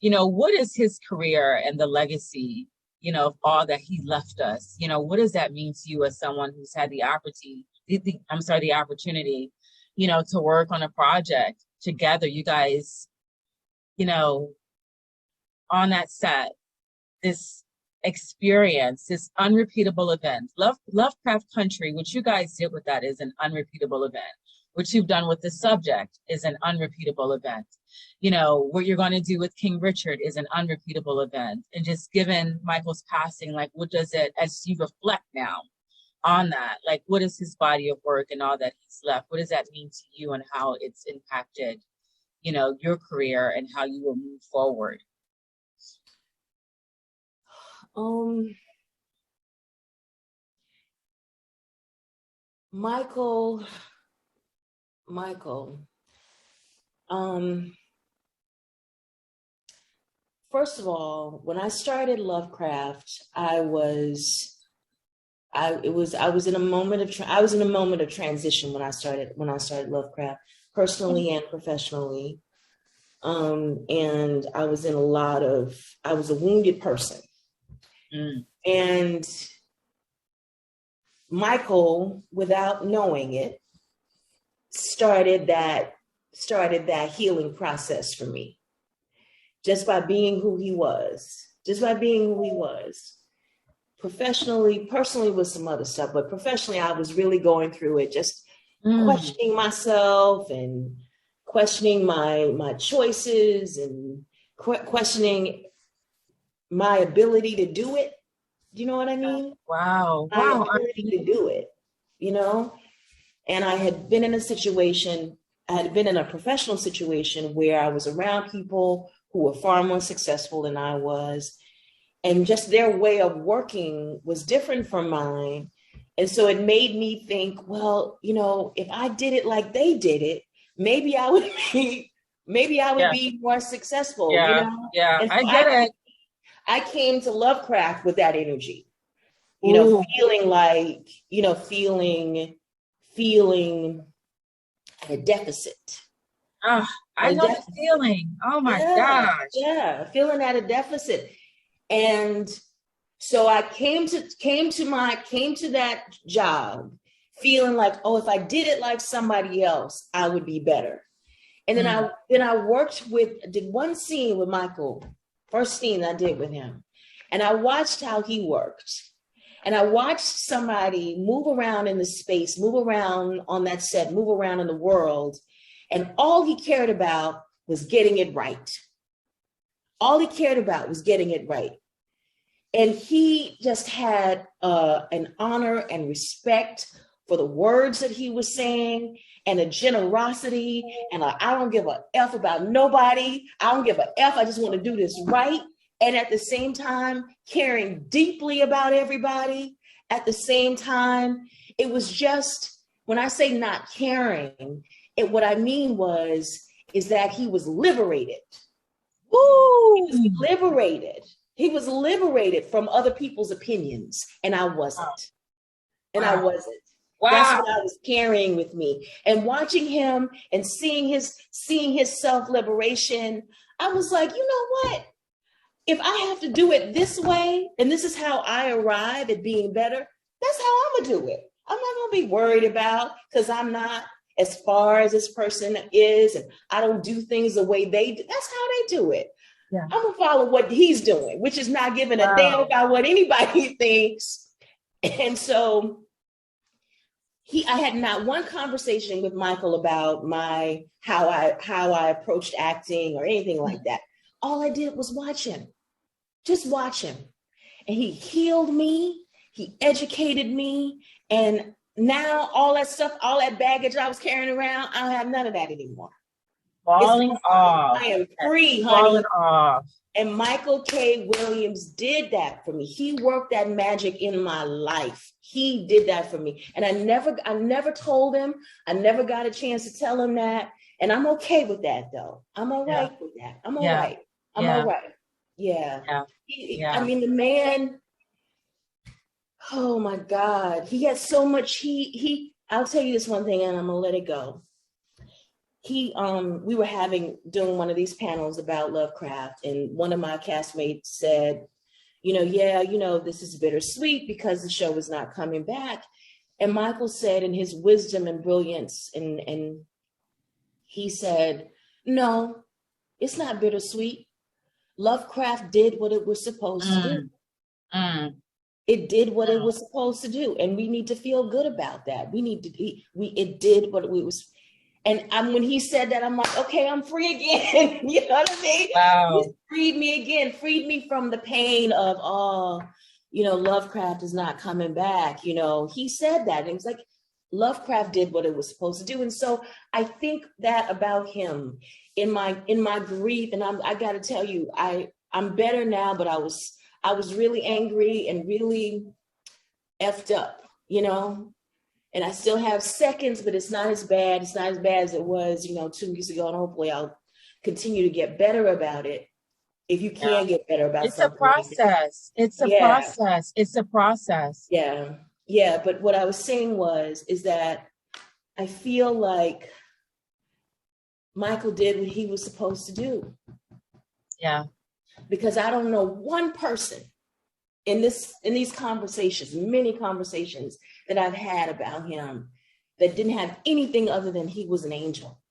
what is his career and the legacy, of all that he left us? What does that mean to you as someone who's had the opportunity, the opportunity, to work on a project together, you guys, on that set, this experience, this unrepeatable event. Lovecraft Country, which you guys did with that, is an unrepeatable event. What you've done with the subject is an unrepeatable event. What you're going to do with King Richard is an unrepeatable event. And just given Michael's passing, like, what does it, as you reflect now on that, like, what is his body of work and all that he's left? What does that mean to you and how it's impacted, your career and how you will move forward? Michael, first of all, when I started Lovecraft, I was in a moment of transition when I started Lovecraft, personally and professionally. And I was a wounded person. And Michael, without knowing it, started that healing process for me, just by being who he was, professionally, personally with some other stuff, but professionally, I was really going through it, just questioning myself and questioning my choices and questioning my ability to do it. Do you know what I mean? Wow. My ability to do it, And I had been in a professional situation where I was around people who were far more successful than I was. And just their way of working was different from mine. And so it made me think, well, if I did it like they did it, maybe I would be more successful. Yeah. And so I get it. I came to Lovecraft with that energy, feeling like, feeling at a deficit. I know the feeling. Oh my gosh. Yeah, feeling at a deficit. And so I came to that job feeling like, oh, if I did it like somebody else, I would be better. And then I did one scene with Michael, first scene I did with him. And I watched how he worked. And I watched somebody move around in the space, move around on that set, move around in the world. And all he cared about was getting it right. All he cared about was getting it right. And he just had an honor and respect for the words that he was saying, and a generosity, and I don't give a F about nobody. I don't give a F. I just want to do this right. And at the same time, caring deeply about everybody. At the same time, it was just, when I say not caring, what I mean is that he was liberated. Woo! He was liberated. He was liberated from other people's opinions, and I wasn't. I wasn't. Wow. That's what I was carrying with me. And watching him and seeing his self-liberation, I was like, you know what? If I have to do it this way, and this is how I arrive at being better, that's how I'm gonna do it. I'm not gonna be worried about, because I'm not as far as this person is, and I don't do things the way they do. That's how they do it. Yeah. I'm gonna follow what he's doing, which is not giving a damn about what anybody thinks. And so I had not one conversation with Michael about how I approached acting or anything like that. All I did was watch him, just watch him. And he healed me, he educated me. And now all that stuff, all that baggage I was carrying around, I don't have none of that anymore. Falling off. I am free, honey. Falling off. And Michael K. Williams did that for me. He worked that magic in my life. He did that for me. And I never told him. I never got a chance to tell him that. And I'm okay with that, though. I'm all right with that. I'm all right. I'm all right. Yeah. I mean, the man, oh my God, he had so much. I'll tell you this one thing, and I'm gonna let it go. we were doing one of these panels about Lovecraft, and one of my castmates said, this is bittersweet because the show is not coming back. And Michael said, in his wisdom and brilliance, and he said, no, it's not bittersweet. Lovecraft did what it was supposed to do. It did what it was supposed to do, and we need to feel good about that. It did what it was. And when he said that, I'm like, okay, I'm free again. You know what I mean? Wow. He freed me again, freed me from the pain of, Lovecraft is not coming back. He said that, and it was like, Lovecraft did what it was supposed to do. And so I think that about him in my grief. And I got to tell you, I'm better now, but I was really angry and really effed up, and I still have seconds, but it's not as bad. It's not as bad as it was, 2 weeks ago. And hopefully I'll continue to get better about it. If you can get better about it's something. It's a process. It's a process. Yeah. Yeah. But what I was saying is that I feel like Michael did what he was supposed to do. Yeah. Because I don't know one person in these conversations, many conversations that I've had about him, that didn't have anything other than he was an angel.